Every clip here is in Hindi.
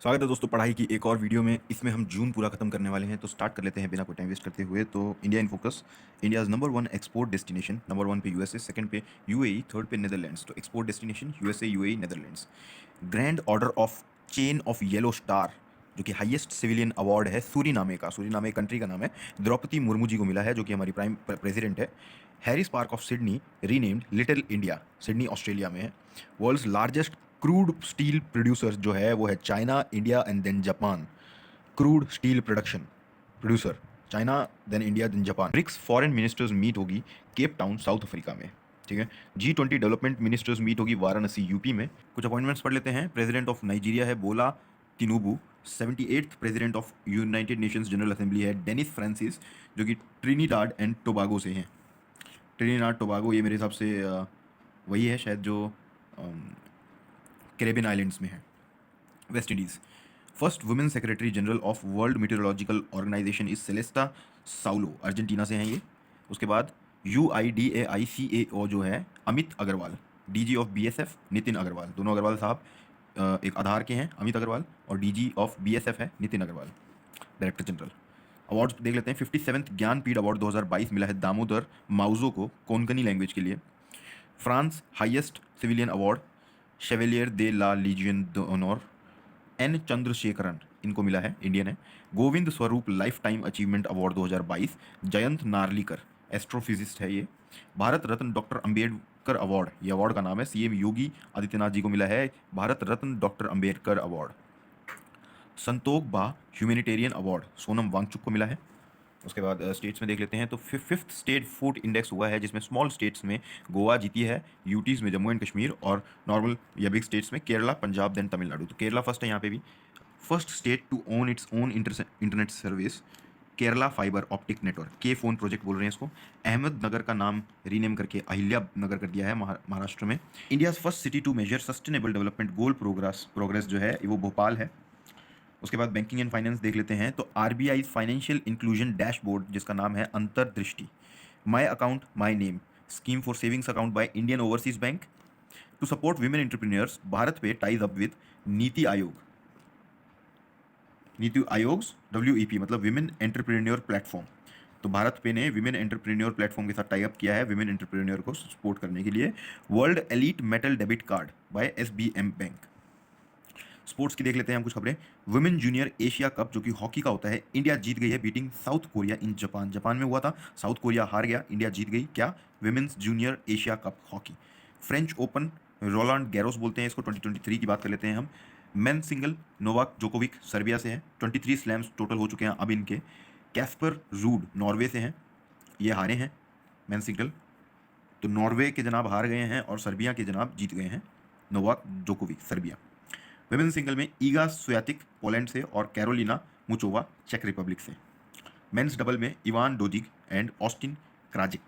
स्वागत है दोस्तों पढ़ाई की एक और वीडियो में। इसमें हम जून पूरा खत्म करने वाले हैं, तो स्टार्ट कर लेते हैं बिना कोई टाइम वेस्ट करते हुए। तो India in focus. India's number one export destination, number one पे यूएसए, सेकंड पे यूएई, थर्ड पे नेदरलैंड्स। तो export destination USA, UAE, Netherlands. Grand order of chain of yellow star, जो कि हाईएस्ट सिविलियन अवार्ड है सूरीनामे का। सूरीनामे कंट्री का नाम है। द्रौपदी मुर्मू जी को मिला है, जो कि हमारी प्राइम प्रेसिडेंट है। Harris park of Sydney renamed little India, Sydney Australia में है। World's largest crude steel producer जो है वो है China, India and then Japan. Crude steel production producer China, then India, then Japan. BRICS foreign ministers meet होगी केप टाउन, साउथ अफ्रीका में। ठीक है। G20 डेवलपमेंट मिनिस्टर्स मीट होगी वाराणसी, यूपी में। कुछ अपॉइंटमेंट्स पढ़ लेते हैं। प्रेसिडेंट ऑफ नाइजीरिया है बोला तिनुबू। 78th president of United Nations general assembly है डेनिस फ्रांसिस, जो कि ट्रिनिडाड एंड टोबागो से हैं। ट्रिनिडाड टोबागो ये मेरे हिसाब से वही है शायद जो कैरेबियन आइलैंड्स में है, West Indies. First women secretary general of world meteorological organization is Celeste Saulo, Argentina से हैं ये। उसके बाद UIDAICAO जो है Amit Agarwal. DG of BSF Nitin Agarwal. दोनों अग्रवाल साहब एक आधार के हैं, अमित अग्रवाल, और DG ऑफ BSF है Nitin Agarwal, director general. Awards देख लेते हैं। 57th ज्ञानपीठ अवार्ड 2022 मिला है दामोदर माउजो को, कोंकणी लैंग्वेज के लिए। France highest civilian award chevalier de la legion d'honneur N Chandrasekaran, इनको मिला है, इंडियन है। Govind Swarup life time achievement award 2022 Jayant Narlikar, astrophysicist है ये। भारत रत्न डॉक्टर अंबेडकर अवार्ड, ये अवार्ड का नाम है, CM योगी आदित्यनाथ जी को मिला है भारत रत्न डॉक्टर अंबेडकर अवार्ड। संतोख बा ह्यूमैनिटेरियन अवार्ड सोनम वांगचुक को मिला है। उसके बाद स्टेट्स में देख लेते हैं। तो फिफ्थ स्टेट फूड इंडेक्स हुआ है, जिसमें स्मॉल स्टेट्स में गोवा जीती है, यूटीज़ में जम्मू एंड कश्मीर, और नॉर्मल या बिग स्टेट्स में केरला, पंजाब, देन तमिलनाडु। तो केरला फर्स्ट है यहाँ पे भी। First state to own its own internet service Kerala fibre optic network, K FON project बोल रहे हैं इसको। अहमदनगर का नाम रीनेम करके अहिल्या नगर कर दिया है महाराष्ट्र में। India's first city to measure sustainable development goal progress जो है वो भोपाल है। उसके बाद बैंकिंग एंड फाइनेंस देख लेते हैं। तो RBI फाइनेंशियल इंक्लूजन डैशबोर्ड, जिसका नाम है Antardrishti. My account my name scheme for savings account by Indian Overseas Bank. To support women entrepreneurs BharatPe ties up with NITI Aayog. NITI Aayog's WEP मतलब विमेन एंटरप्रेन्योर प्लेटफॉर्म। तो भारत पे ने विमेन एंटरप्रेन्योर प्लेटफॉर्म के साथ टाई अप किया है विमेन एंटरप्रेन्योर को सपोर्ट करने के लिए। World elite metal debit card by SBM bank. Sports की देख लेते हैं हम कुछ खबरें। वुमेन जूनियर एशिया कप, जो कि हॉकी का होता है, इंडिया जीत गई है beating south Korea in Japan. Japan में हुआ था, साउथ कोरिया हार गया, इंडिया जीत गई। क्या? Women's junior Asia cup hockey. French open Roland Garros बोलते हैं इसको, 2023 की बात कर लेते हैं हम। Men single Novak Djokovic Serbia से हैं, 23 स्लैम्स टोटल हो चुके हैं अब इनके। कैस्पर रूड नॉर्वे से हैं, ये हारे हैं मेन सिंगल। तो नॉर्वे के जनाब हार गए हैं और सर्बिया के जनाब जीत गए हैं, Novak Djokovic Serbia. Women single में ईगा स्वियातिक पोलैंड से और कैरोलिना मुचोवा चेक रिपब्लिक से। मेंस डबल में Ivan Dodig and Austin Krajicek.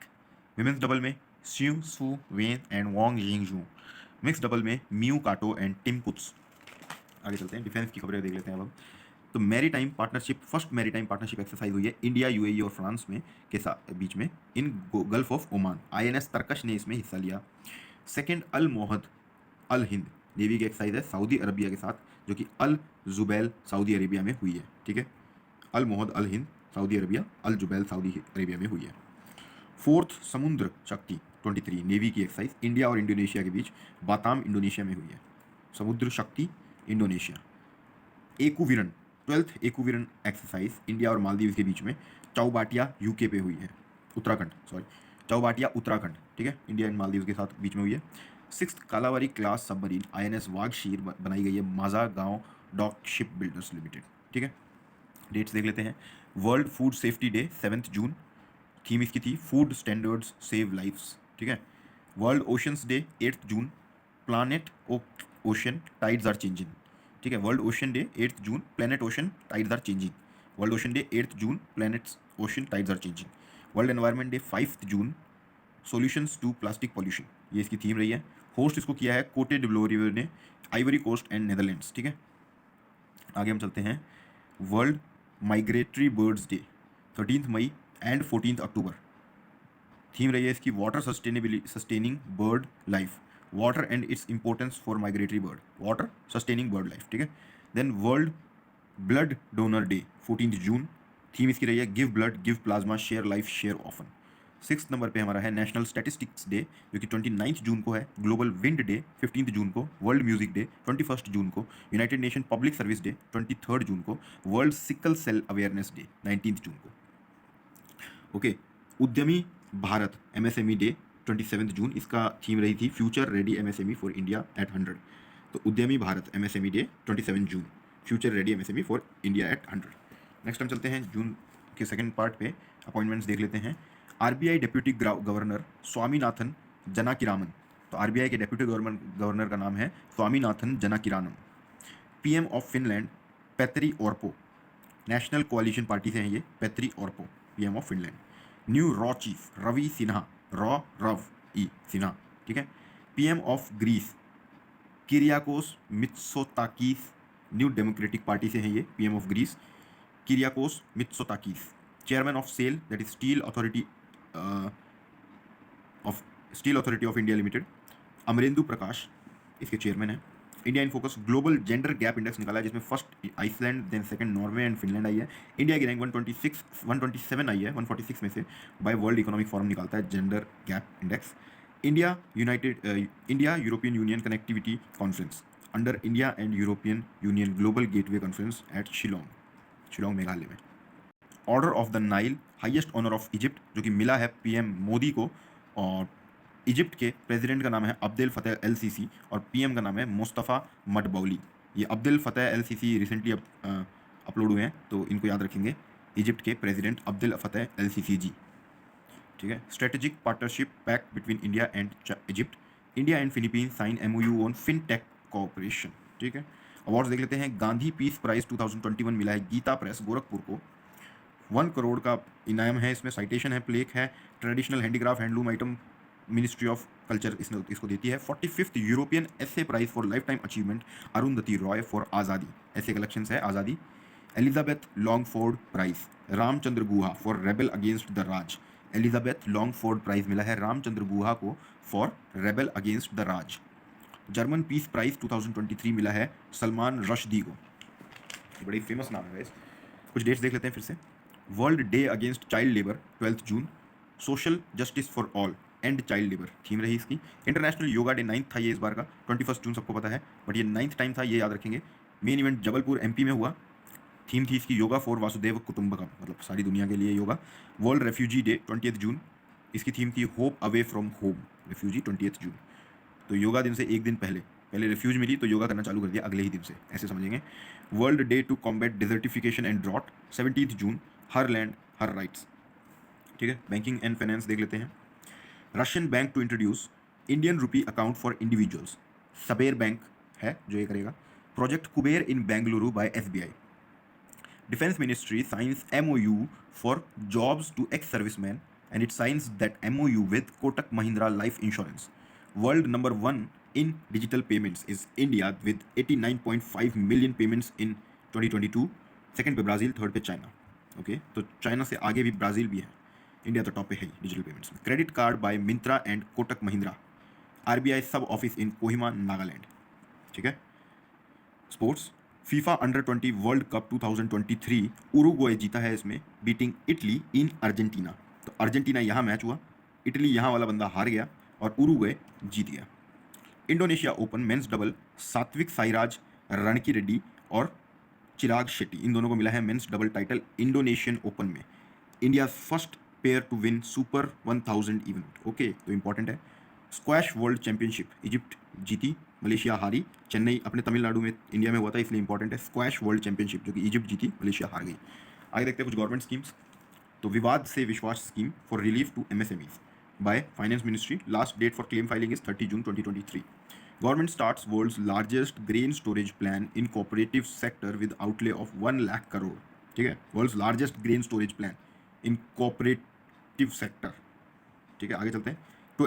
Women's double में Hsieh Su Wei and Wang यिंगजू। मिक्स डबल में मियू काटो एंड टिम पुत्स। आगे चलते हैं, डिफेंस की खबरें देख लेते हैं अब। तो maritime partnership, first maritime partnership exercise हुई है इंडिया, UAE और फ्रांस में के साथ बीच में इन गल्फ ऑफ ओमान। INS तरकश ने इसमें हिस्सा लिया। सेकेंड अल मोहद अल हिंद नेवी की एक्सरसाइज है सऊदी अरबिया के साथ, जो कि अल जुबैल सऊदी अरेबिया में हुई है। ठीक है। Al Mohed Al Hind Saudi Arabia, Al Jubail Saudi Arabia में हुई है। फोर्थ समुद्र शक्ति 23 नेवी की एक्सरसाइज इंडिया और इंडोनेशिया के बीच बाताम इंडोनेशिया में हुई है। समुद्र शक्ति इंडोनेशिया। एकूवीरन 12th एकूवीरन एक्सरसाइज इंडिया और मालदीव के बीच में चौबाटिया UK पे हुई है, उत्तराखंड, सॉरी चौबाटिया उत्तराखंड। ठीक है, इंडिया एंड मालदीव के साथ बीच में हुई है। Six कालावारी class submarine INS Vaghsheer बनाई गई है माजा गांव डॉक शिप बिल्डर्स लिमिटेड। ठीक है। डेट्स देख लेते हैं। World food safety day 7 June, theme इसकी थी फूड स्टैंडर्ड्स सेव लाइफ्स। ठीक है। World oceans day 8 June, planet ocean tides are changing. ठीक है। World ocean day 8 June, planet ocean tides are changing. World ocean day 8 June, planet's ocean tides are changing. World environment day 5 June, solutions to plastic pollution, ये इसकी थीम रही है। होस्ट इसको किया है कोटे डिब्लोरिवर ने, आइवरी कोस्ट एंड नेदरलैंड्स। ठीक है। आगे हम चलते हैं। World migratory birds day 13 May and 14 October. Theme रही है इसकी water sustaining bird life, water and its importance for migratory bird, water sustaining bird life. ठीक है। Then world blood donor day 14 June, theme इसकी रही है give blood give plasma share life share often. 6 number पे हमारा है नेशनल स्टैटिस्टिक्स डे जो कि 29 जून को है, ग्लोबल विंड डे 15 जून को, वर्ल्ड म्यूजिक डे 21 जून को, United Nation public service day 23 June को, world sickle cell awareness day 19 June को। ओके, उद्यमी भारत एमएसएमई डे 27 जून, इसका थीम रही थी future ready MSME for India at 100। तो उद्यमी Bharat MSME day 27 June, future ready MSME for India at 100। Next हम चलते हैं जून के सेकंड पार्ट पे, अपॉइंटमेंट्स देख लेते हैं। आरबीआई डेप्यूटी गवर्नर स्वामीनाथन जनाकिरामन, तो आरबीआई के डेप्यूटी गवर्नर का नाम है Swaminathan जनाकिरामन। PM of Finland पेतरी ओर्पो, national कोalition party से हैं ये, पेतरी ओर्पो PM of Finland. New raw chief Ravi Sinha, raw रव ई सिन्हा, ठीक है। PM of Greece Kyriakos मित्सोताकीस, new democratic party से हैं ये, PM of Greece Kyriakos मित्सोताकीस। Chairman of cell that is steel authority of India limited Amarendu Prakash इसके चेयरमैन हैं। India in focus global gender gap index निकाला है जिसमें first Iceland, then second Norway and Finland आई है। इंडिया की रैंक 127 आई है 146 में से, बाय वर्ल्ड इकोनॉमिक फोरम निकालता है gender gap index. India European Union connectivity conference under India and European Union global gateway conference at Shillong Meghalaya में। Order of the Nile highest honour of Egypt जो कि मिला है पीएम मोदी को, और इजिप्ट के प्रेसिडेंट का नाम है अब्देल फतेह एल सीसी और पीएम का नाम है मुस्तफ़ा मडबौली। ये Abdel Fattah El Sisi recently upload हुए हैं तो इनको याद रखेंगे, इजिप्ट के president Abdel Fattah El Sisi ji, ठीक है। Strategic partnership pact between India and Egypt, India and Philippines sign MoU on fintech cooperation, ठीक है। अवार्ड्स देख लेते हैं। गांधी पीस प्राइज 2021 मिला है गीता प्रेस गोरखपुर को, 1 करोड़ का इनाम है, इसमें साइटेशन है, प्लेक है, traditional handicraft handloom item ministry of culture इसको देती है। 45th European essay prize for life time achievement Arundhati Roy for Azadi, ऐसे कलेक्शंस है Azadi. Elizabeth Longford prize Ramachandra Guha for rebel against the Raj, Elizabeth Longford prize मिला है रामचंद्र गुहा को for rebel against the Raj. German peace prize 2023 मिला है सलमान रश्दी को, ये बड़ी फेमस नाम है। कुछ डेट्स देख लेते हैं फिर से। World day against child labour 12 June, social justice for all and child labour theme रही इसकी। इंटरनेशनल योगा डे 9th था ये इस बार का, 21 जून सबको पता है, बट ये 9th टाइम था, ये याद रखेंगे। मेन इवेंट जबलपुर एमपी में हुआ, थीम थी इसकी योगा फॉर वासुदेव कुटुंबकम, मतलब सारी दुनिया के लिए yoga. World refugee day 20th जून, इसकी थीम थी hope away from home, refugee 20th जून। तो योगा दिन से एक दिन पहले रेफ्यूज मिली तो योगा करना चालू कर दिया अगले ही दिन से, ऐसे समझेंगे। World day to combat desertification and drought 17 June, her land her rights, ठीक है। बैंकिंग एंड फाइनेंस देख लेते हैं। Russian bank to introduce Indian rupee account for individuals, Sber bank है जो ये करेगा। Project Kuber in Bengaluru by SBI. Defence ministry signs MoU for jobs to ex servicemen and it signs that MoU with Kotak Mahindra life insurance. World number 1 in digital payments is India with 89.5 million payments in 2022, second पे ब्राज़ील, थर्ड पे चाइना। ओके, तो चाइना से आगे भी ब्राज़ील भी है, इंडिया तो टॉप पे है डिजिटल पेमेंट्स में। Credit card by Myntra and Kotak Mahindra, RBI सब ऑफिस इन कोहिमा नागालैंड, ठीक है। Sports, FIFA under 20 world cup 2023 Uruguay जीता है इसमें, बीटिंग इटली इन अर्जेंटीना। तो अर्जेंटीना यहाँ मैच हुआ, इटली यहाँ वाला बंदा हार गया और उरुग्वे जीत गया। Indonesia open men's double, Satwik Sairaj रणकी Reddy और चिराग शेट्टी, इन दोनों को मिला है men's double title Indonesian open में। India first pair to win super 1000 event, okay, तो इंपॉर्टेंट है। स्क्वैश वर्ल्ड चैंपियनशिप इजिप्ट जीती, मलेशिया हारी। चेन्नई अपने तमिलनाडु में इंडिया में हुआ था इसलिए इंपॉर्टेंट है। स्क्वैश वर्ल्ड चैंपियनशिप जो कि इजिप्ट जीती, मलेशिया हार गई। आगे देखते हैं कुछ गवर्नमेंट स्कीम्स। तो Vivad se Vishwas scheme for relief to MSMEs by Finance Ministry. Last date for claim filing is 30 June 2023. Government starts world's largest grain storage plan in cooperative sector with outlay of 1 lakh crore. ठीक है, world's largest grain storage plan in cooperative sector, ठीक है। आगे चलते हैं। To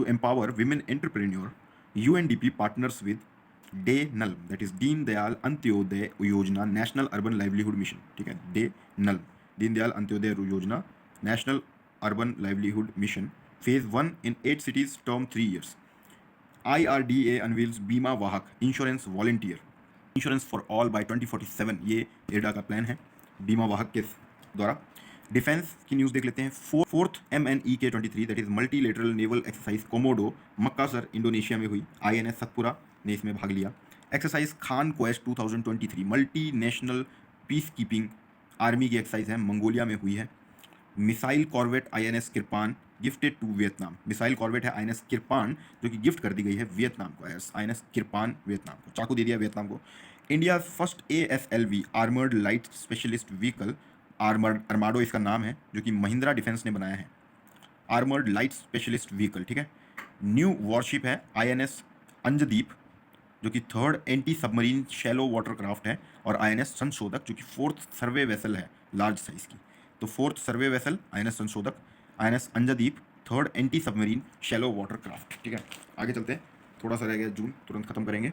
empower women entrepreneur, UNDP partners with DAY नल, that is Deen Dayal Antyodaya Yojana national urban livelihood mission, ठीक है। Day null, Deen Dayal Antyodaya Yojana national urban livelihood mission, phase 1 in 8 cities, term 3 years. IRDA unveils Bima Vahak insurance volunteer insurance for all by 2047, ये एडा का प्लान है बीमा वाहक के द्वारा। डिफेंस की न्यूज़ देख लेते हैं। Fourth MNEK-23 that is multilateral naval exercise Komodo Makassar Indonesia में हुई। INS सतपुरा ने इसमें भाग लिया। Exercise Khaan quest 2023 multi national peace keeping army की एक्सरसाइज है, मंगोलिया में हुई है। Missile corvette INS Kirpan gifted to Vietnam. Missile corvette है INS किरपान जो कि गिफ्ट कर दी गई है वियतनाम को। INS किरपान वियतनाम को चाकू दे दिया वियतनाम को। India first ASLV armoured light specialist vehicle, Armado इसका नाम है, जो कि महिंद्रा डिफेंस ने बनाया है। आर्मर्ड लाइट स्पेशलिस्ट व्हीकल, ठीक है। न्यू वॉरशिप है INS अंजदीप जो कि third anti submarine shallow water craft है, और INS संशोधक जो कि फोर्थ सर्वे वेसल है लार्ज साइज की। तो फोर्थ सर्वे वेसल INS संशोधक, INS Anjadip third anti submarine shallow water craft, ठीक है। आगे चलते हैं, थोड़ा सा रह गया जून, तुरंत खत्म करेंगे।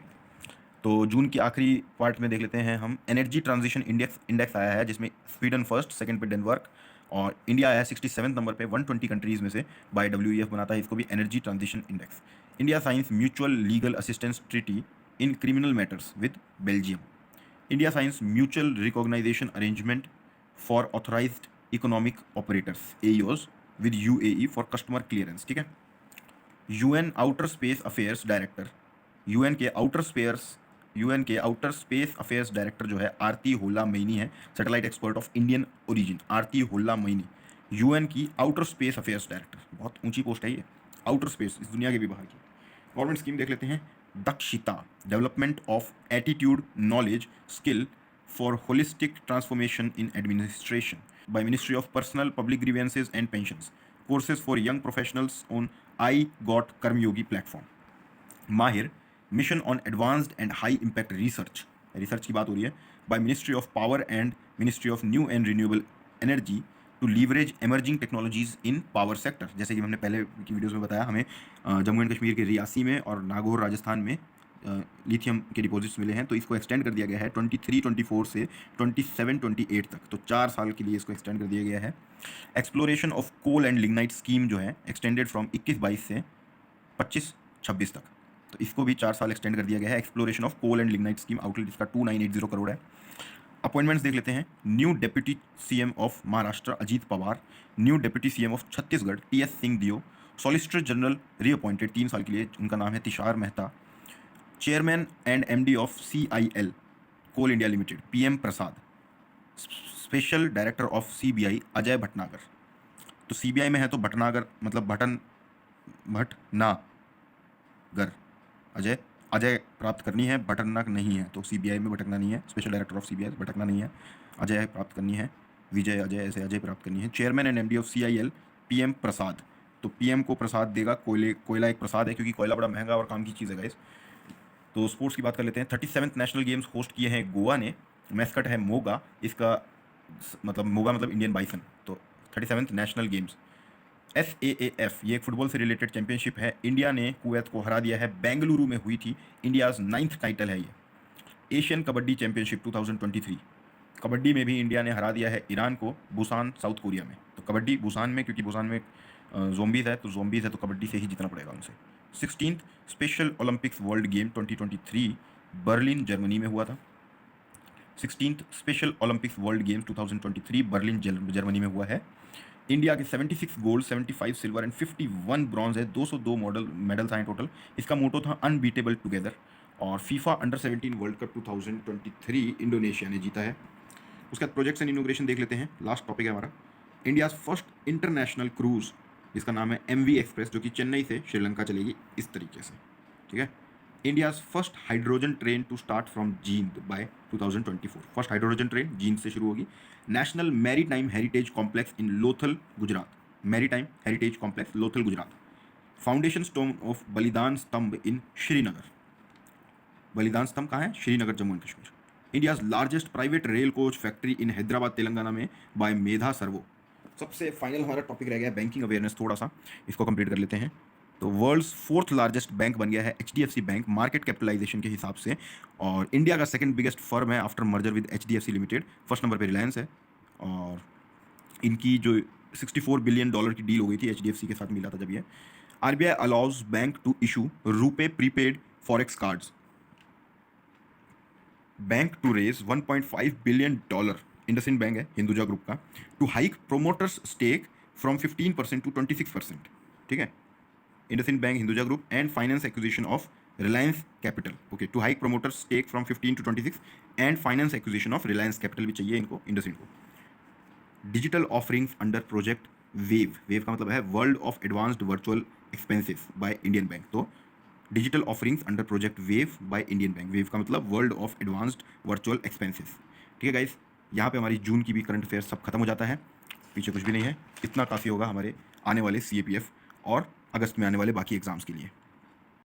तो जून की आखिरी पार्ट में देख लेते हैं हम। एनर्जी ट्रांजिशन इंडेक्स आया है, जिसमें स्वीडन फर्स्ट, सेकंड पे डेनमार्क और इंडिया आया है 67 नंबर पे 120 कंट्रीज़ में से। बाय WEF बनाता है इसको भी, energy transition index. India signs mutual legal assistance treaty in criminal matters with Belgium. India signs mutual recognisation arrangement for authorised economic operators AEOs with UAE for customer clearance, ठीक है। UN outer space affairs director, UN के आउटर स्पेस अफेयर्स डायरेक्टर जो है आरती होला मैनी है, satellite expert of Indian origin. Aarti Holla Maini UN की आउटर स्पेस अफेयर्स डायरेक्टर, बहुत ऊंची पोस्ट है ये, आउटर स्पेस, इस दुनिया के भी बाहर की। गवर्नमेंट स्कीम देख लेते हैं। Dakshita development of attitude knowledge skill for holistic transformation in administration by ministry of personnel public grievances and pensions, courses for young professionals on iGOT Karmayogi platform. Mahir mission on advanced and high impact research की बात हो रही है, by ministry of power and ministry of new and renewable energy to leverage emerging technologies in power sector. जैसे कि हमने पहले की वीडियोस में बताया, हमें जम्मू एंड कश्मीर के रियासी में और नागौर राजस्थान में लिथियम के डिपॉजिट्स मिले हैं, तो इसको एक्सटेंड कर दिया गया है 23-24 से 27-28 तक, तो 4 साल के लिए इसको एक्सटेंड कर दिया गया है। Exploration of coal and lignite scheme जो है एक्सटेंडेड फ्रॉम 21-22 से 25-26 तक, तो इसको भी 4 साल एक्सटेंड कर दिया गया है। Exploration of coal and lignite scheme outlet इसका 2980 करोड़ है। अपॉइंटमेंट्स देख लेते हैं। New deputy CM of Maharashtra Ajit Pawar, new deputy CM of Chhattisgarh TS Singhdeo, solicitor general reappointed 3 साल के लिए, उनका नाम है Tushar Mehta. Chairman and MD of CIL coal India limited PM Prasad. Special director of CBI Ajay Bhatnagar. तो CBI में है तो भटनागर मतलब भटनागर, अजय प्राप्त करनी है, भटकना नहीं है, तो CBI में भटकना नहीं है। स्पेशल डायरेक्टर ऑफ CBI भटकना नहीं है, अजय प्राप्त करनी है, विजय अजय ऐसे अजय प्राप्त करनी है। Chairman and MD of CIL PM प्रसाद, तो PM को प्रसाद देगा, कोयला एक प्रसाद है क्योंकि कोयला बड़ा महंगा और काम की चीज़ है गाइस। तो स्पोर्ट्स की बात कर लेते हैं। 37th नेशनल गेम्स होस्ट किए हैं गोवा ने, मैस्कट है मोगा, इसका मतलब मोगा मतलब इंडियन बाइसन। तो 37th नेशनल गेम्स। SAAF ये एक फुटबॉल से रिलेटेड चैंपियनशिप है, इंडिया ने कुवैत को हरा दिया है, बेंगलुरु में हुई थी, इंडियाज़ 9th टाइटल है ये। एशियन कबड्डी चैंपियनशिप 2023, कबड्डी में भी इंडिया ने हरा दिया है ईरान को, बुसान साउथ कोरिया में। तो कबड्डी बुसान में, क्योंकि बुसान में जोम्बीज़ है, तो जोम्बीज़ है तो कबड्डी से ही जीतना पड़ेगा उनसे। 16th special Olympics world game 2023 Berlin Germany में हुआ था। 16th special Olympics world games 2023 Berlin Germany में हुआ है। इंडिया के 76 गोल्ड, 75 सिल्वर एंड 51 ब्रॉन्ज है, 202 मेडल्स आए टोटल। इसका मोटो था अनबीटेबल टुगेदर। और FIFA under 17 world cup 2023 Indonesia ने जीता है। उसके बाद प्रोजेक्ट्स एंड इनोग्रेशन देख लेते हैं, लास्ट टॉपिक है हमारा। इंडियाज़ फर्स्ट इंटरनेशनल क्रूज जिसका नाम है MV एक्सप्रेस, जो कि चेन्नई से श्रीलंका चलेगी इस तरीके से, ठीक है। India's first hydrogen train to start from Jind by 2024, first hydrogen train Jind से शुरू होगी। National maritime heritage complex in Lothal Gujarat, maritime heritage complex Lothal Gujarat. Foundation stone of Balidan Stambh in Srinagar, Balidan Stambh कहाँ है? Srinagar Jammu and Kashmir. India's largest private rail coach factory in Hyderabad Telangana में बाय मेधा सर्वो। सबसे फाइनल हमारा टॉपिक रह गया बैंकिंग अवेयरनेस, थोड़ा सा इसको कंप्लीट कर लेते हैं। तो वर्ल्ड्स 4th लार्जेस्ट बैंक बन गया है HDFC बैंक मार्केट कैपिटलाइजेशन के हिसाब से, और इंडिया का सेकंड बिगेस्ट फर्म है after merger with HDFC limited. First number पे रिलायंस है, और इनकी जो $64 बिलियन की डील हो गई थी HDFC के साथ मिला था जब ये। RBI allows bank to issue RuPay prepaid forex cards. Bank to raise $1.5 billion. IndusInd bank है हिंदुजा ग्रुप का, to hike promoters stake from 15% to 26%. ठीक है, IndusInd bank, Hinduja group and finance acquisition of Reliance capital. Okay, to hike promoters stake from 15 to 26 and finance acquisition of Reliance capital भी चाहिए इनको IndusInd को. Digital offerings under project wave. Wave का मतलब है world of advanced virtual expenses by Indian bank. तो digital offerings under project wave bye Indian bank. Wave का मतलब world of advanced virtual expenses. ठीक है गाइस, यहाँ पे हमारी जून की भी करंट अफेयर्स सब खत्म हो जाता है, पीछे कुछ भी नहीं है. इतना काफ़ी होगा हमारे आने वाले CAPF और अगस्त में आने वाले बाकी एग्जाम्स के लिए.